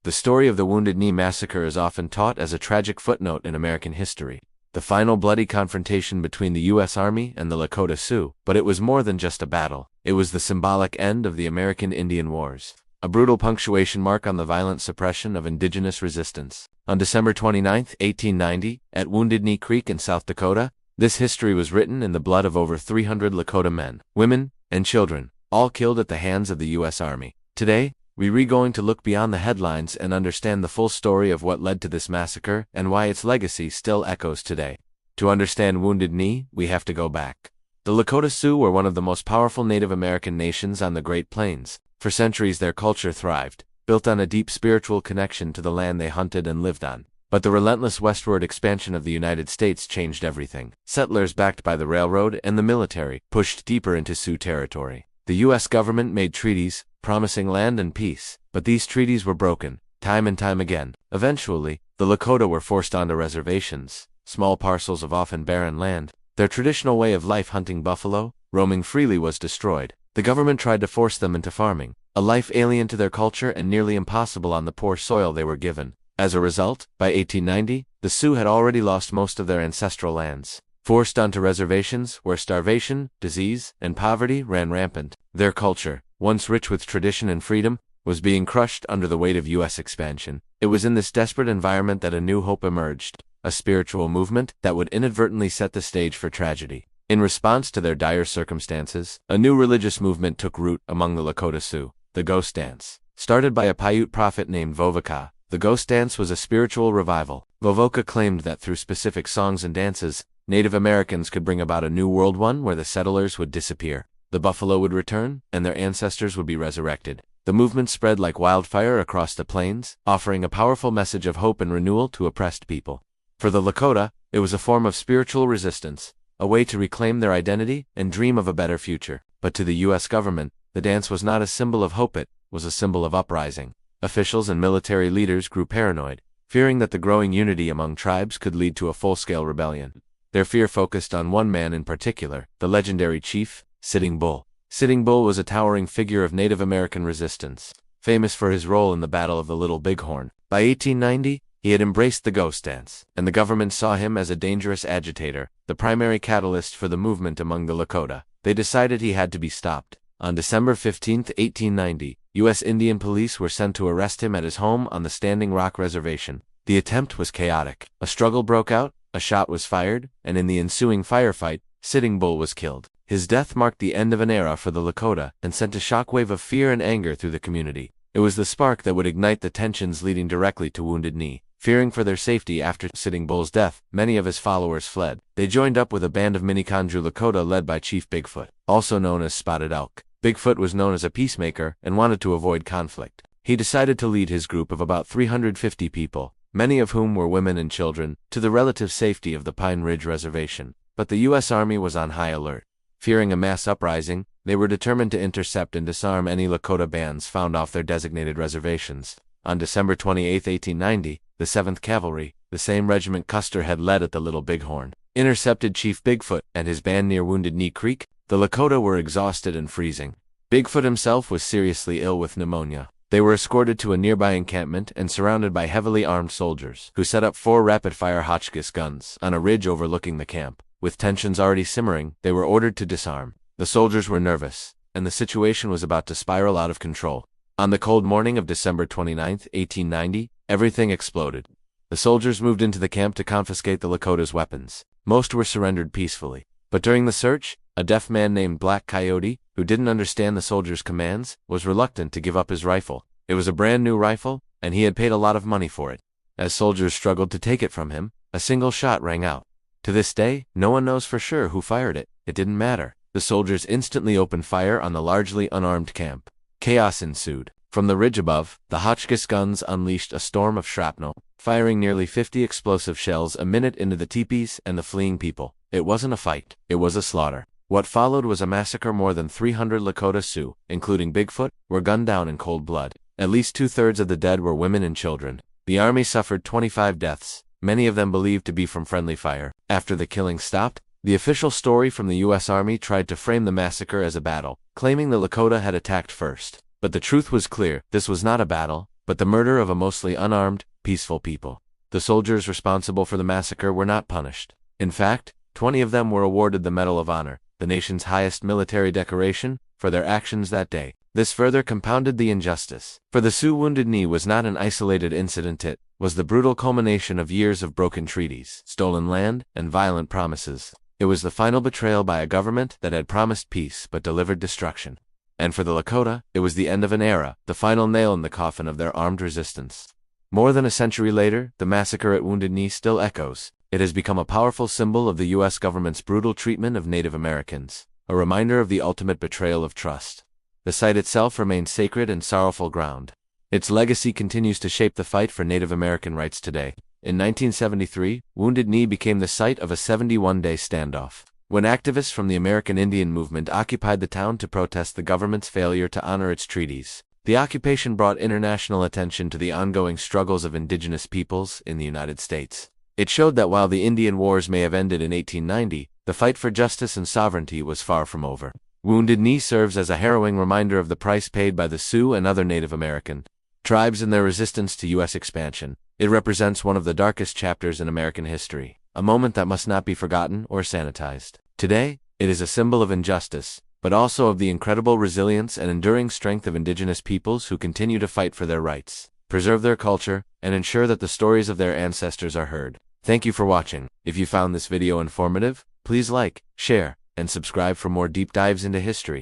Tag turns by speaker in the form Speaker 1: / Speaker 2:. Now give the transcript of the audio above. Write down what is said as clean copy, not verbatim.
Speaker 1: The story of the Wounded Knee Massacre is often taught as a tragic footnote in American history, the final bloody confrontation between the U.S. Army and the Lakota Sioux. But it was more than just a battle. It was the symbolic end of the American Indian Wars, a brutal punctuation mark on the violent suppression of indigenous resistance. On December 29, 1890, at Wounded Knee Creek in South Dakota, this history was written in the blood of over 300 Lakota men, women, and children, all killed at the hands of the U.S. Army. Today, we're going to look beyond the headlines and understand the full story of what led to this massacre and why its legacy still echoes today. To understand Wounded Knee, we have to go back. The Lakota Sioux were one of the most powerful Native American nations on the Great Plains. For centuries their culture thrived, built on a deep spiritual connection to the land they hunted and lived on. But the relentless westward expansion of the United States changed everything. Settlers backed by the railroad and the military pushed deeper into Sioux territory. The U.S. government made treaties, promising land and peace, but these treaties were broken, time and time again. Eventually, the Lakota were forced onto reservations, small parcels of often barren land. Their traditional way of life, hunting buffalo, roaming freely, was destroyed. The government tried to force them into farming, a life alien to their culture and nearly impossible on the poor soil they were given. As a result, by 1890, the Sioux had already lost most of their ancestral lands, forced onto reservations where starvation, disease, and poverty ran rampant. Their culture, once rich with tradition and freedom, was being crushed under the weight of U.S. expansion. It was in this desperate environment that a new hope emerged, a spiritual movement that would inadvertently set the stage for tragedy. In response to their dire circumstances, a new religious movement took root among the Lakota Sioux, the Ghost Dance. Started by a Paiute prophet named Vovoka, the Ghost Dance was a spiritual revival. Vovoka claimed that through specific songs and dances, Native Americans could bring about a new world, one where the settlers would disappear, the buffalo would return, and their ancestors would be resurrected. The movement spread like wildfire across the plains, offering a powerful message of hope and renewal to oppressed people. For the Lakota, it was a form of spiritual resistance, a way to reclaim their identity and dream of a better future. But to the U.S. government, the dance was not a symbol of hope, it was a symbol of uprising. Officials and military leaders grew paranoid, fearing that the growing unity among tribes could lead to a full-scale rebellion. Their fear focused on one man in particular, the legendary chief, Sitting Bull. Sitting Bull was a towering figure of Native American resistance, famous for his role in the Battle of the Little Bighorn. By 1890, he had embraced the Ghost Dance, and the government saw him as a dangerous agitator, the primary catalyst for the movement among the Lakota. They decided he had to be stopped. On December 15, 1890, U.S. Indian police were sent to arrest him at his home on the Standing Rock Reservation. The attempt was chaotic. A struggle broke out, a shot was fired, and in the ensuing firefight, Sitting Bull was killed. His death marked the end of an era for the Lakota and sent a shockwave of fear and anger through the community. It was the spark that would ignite the tensions leading directly to Wounded Knee. Fearing for their safety after Sitting Bull's death, many of his followers fled. They joined up with a band of Minneconjou Lakota led by Chief Bigfoot, also known as Spotted Elk. Bigfoot was known as a peacemaker and wanted to avoid conflict. He decided to lead his group of about 350 people, many of whom were women and children, to the relative safety of the Pine Ridge Reservation. But the U.S. Army was on high alert. Fearing a mass uprising, they were determined to intercept and disarm any Lakota bands found off their designated reservations. On December 28, 1890, the 7th Cavalry, the same regiment Custer had led at the Little Bighorn, intercepted Chief Bigfoot and his band near Wounded Knee Creek. The Lakota were exhausted and freezing. Bigfoot himself was seriously ill with pneumonia. They were escorted to a nearby encampment and surrounded by heavily armed soldiers, who set up 4 rapid-fire Hotchkiss guns on a ridge overlooking the camp. With tensions already simmering, they were ordered to disarm. The soldiers were nervous, and the situation was about to spiral out of control. On the cold morning of December 29, 1890, everything exploded. The soldiers moved into the camp to confiscate the Lakota's weapons. Most were surrendered peacefully. But during the search, a deaf man named Black Coyote, who didn't understand the soldiers' commands, was reluctant to give up his rifle. It was a brand new rifle, and he had paid a lot of money for it. As soldiers struggled to take it from him, a single shot rang out. To this day, no one knows for sure who fired it. It didn't matter. The soldiers instantly opened fire on the largely unarmed camp. Chaos ensued. From the ridge above, the Hotchkiss guns unleashed a storm of shrapnel, firing nearly 50 explosive shells a minute into the teepees and the fleeing people. It wasn't a fight. It was a slaughter. What followed was a massacre. More than 300 Lakota Sioux, including Bigfoot, were gunned down in cold blood. At least 2/3 of the dead were women and children. The army suffered 25 deaths, many of them believed to be from friendly fire. After the killing stopped, the official story from the U.S. Army tried to frame the massacre as a battle, claiming the Lakota had attacked first. But the truth was clear. This was not a battle. but the murder of a mostly unarmed, peaceful people. The soldiers responsible for the massacre were not punished. In fact, 20 of them were awarded the Medal of Honor, the nation's highest military decoration, for their actions that day. This further compounded the injustice. For the Sioux, Wounded Knee was not an isolated incident, it was the brutal culmination of years of broken treaties, stolen land, and violent promises. It was the final betrayal by a government that had promised peace but delivered destruction. And for the Lakota, it was the end of an era, the final nail in the coffin of their armed resistance. More than a century later, the massacre at Wounded Knee still echoes. It has become a powerful symbol of the U.S. government's brutal treatment of Native Americans, a reminder of the ultimate betrayal of trust. The site itself remains sacred and sorrowful ground. Its legacy continues to shape the fight for Native American rights today. In 1973, Wounded Knee became the site of a 71-day standoff, when activists from the American Indian movement occupied the town to protest the government's failure to honor its treaties. The occupation brought international attention to the ongoing struggles of indigenous peoples in the United States. It showed that while the Indian Wars may have ended in 1890, the fight for justice and sovereignty was far from over. Wounded Knee serves as a harrowing reminder of the price paid by the Sioux and other Native American tribes in their resistance to U.S. expansion. It represents one of the darkest chapters in American history, a moment that must not be forgotten or sanitized. Today, it is a symbol of injustice, but also of the incredible resilience and enduring strength of indigenous peoples who continue to fight for their rights, preserve their culture, and ensure that the stories of their ancestors are heard. Thank you for watching. If you found this video informative, please like, share, and subscribe for more deep dives into history.